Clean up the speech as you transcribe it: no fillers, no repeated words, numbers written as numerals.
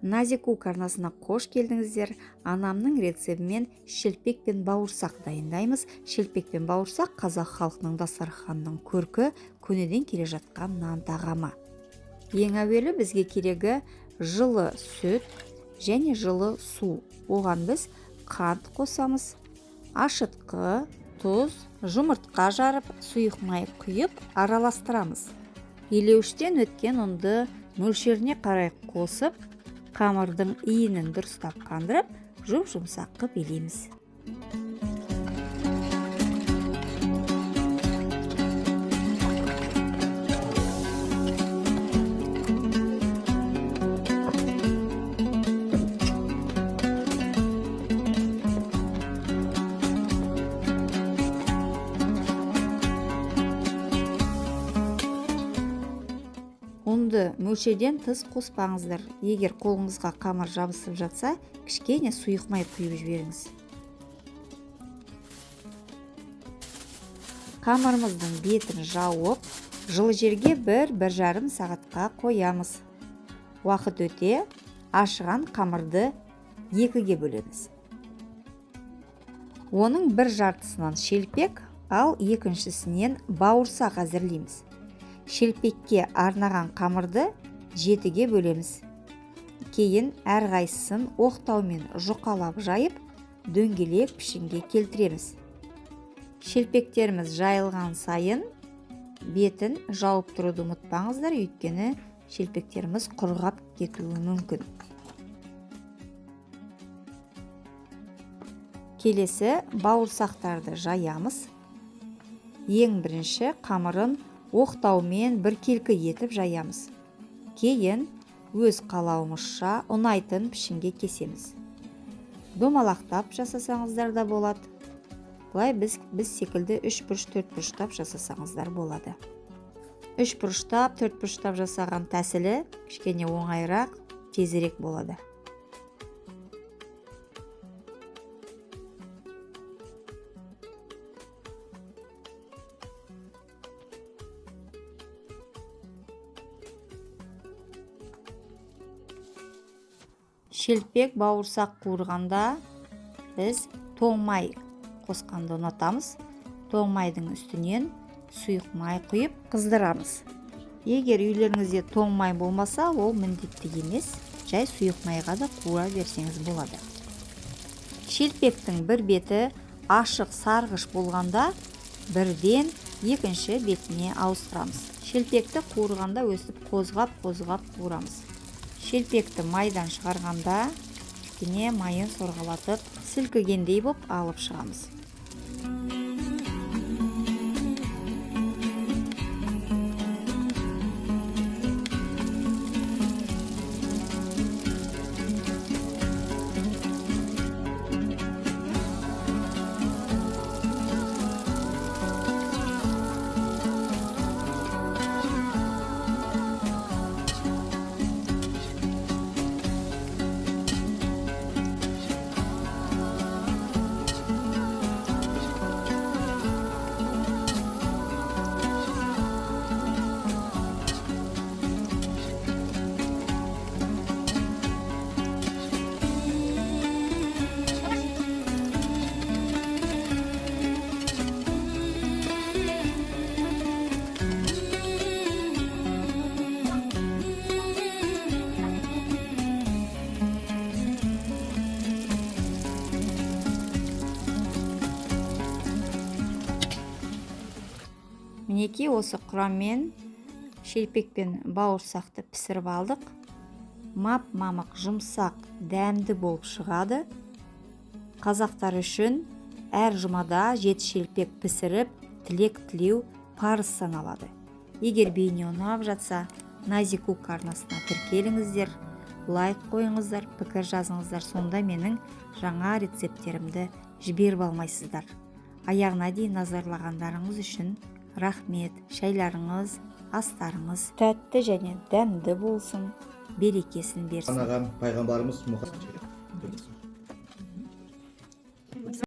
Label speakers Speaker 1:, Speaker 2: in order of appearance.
Speaker 1: Назик Кук арнасына қош келдіңіздер. Анамның рецебімен шелпек пен бауырсақ дайындаймыз. Шелпек пен бауырсақ қазақ халқының дастарханының көркі, көнеден келе жатқан нан тағамы. Ең әуелі бізге керегі жылы сүт және жылы су. Оған біз қант қосамыз, ашытқы, тұз, жұмыртқа жарып, сұйық май құйып араластырамыз. Илеуіштен өткен ұнды мөлшеріне қарай қосып, қамырдың иінін дұрыстап қандырып, жұмсақ қып илейміз. Ұнды мөлшерден тыс қоспаңыздар. Егер қолыңызға қамыр жабысып жатса, кішкене сұйық май құйып жіберіңіз. Қамырымыздың бетін жауып, жылы жерге 1-1,5 сағатқа қоямыз. Уақыт өте, ашыған қамырды екіге бөлеміз. Оның бір жартысынан шелпек, ал екіншісінен бауырсақ әзірлейміз. Шелпекке арнаған қамырды 7-ге бөлеміз. Кейін әрқайсысын оқтаумен жұқалап жайып, дөңгелек пішінге келтіреміз. Шелпектеріміз жайылған сайын бетін жауып тұруды ұмытпаңыздар, өйткені шелпектеріміз құрғап кетуі мүмкін. Келесі бауырсақтарды жаямыз. Ең бірінші қамырын оқтаумен біркелкі етіп жаямыз. Кейін өз қалауымызша ұнайтын пішінге кесеміз. Домалақтап жасасаңыздар да болады. Бұлай біз секілді 3 бұрыш 4 бұрыштап жасасаңыздар болады. 3 бұрыштап 4 бұрыштап жасаған тәсілі кішкене оңайырақ, тезірек болады. Шелпек бауырсақ қуырғанда біз тоң май қосқанды ұнатамыз. Тоң майдың үстінен сұйық май құйып қыздырамыз. Егер үйлеріңізде тоң май болмаса, ол міндетті емес, жай сұйық майға да қуыра берсеңіз болады. Шелпектің бір беті ашық сарғыш болғанда, бірден екінші бетіне ауыстырамыз. Шелпекті қуырғанда өстіп қозғап қуырамыз. Шелпекті майдан шығарғанда кішкене майын сорғалатып, сілкігендей боп алып шығамыз. Мінекей осы құраммен шелпек пен бауырсақты пісіріп алдық. Мап-мамық, жұмсақ, дәмді болып шығады. Қазақтар үшін әр жұмада 7 шелпек пісіріп, тілек тілеу парыз саналады. Егер бейне ұнап жатса, Назик Кук арнасына тіркеліңіздер, лайк қойыңыздар, пікір жазыңыздар, сонда менің жаңа рецептерімді жіберіп алмайсыздар. Аяғына дейін назарлағандарыңыз үшін рахмет. Шайларыңыз, астарыңыз тәтті және дәмді болсын, берекесін берсін.
Speaker 2: Пайғамбарымыз Мұхаммед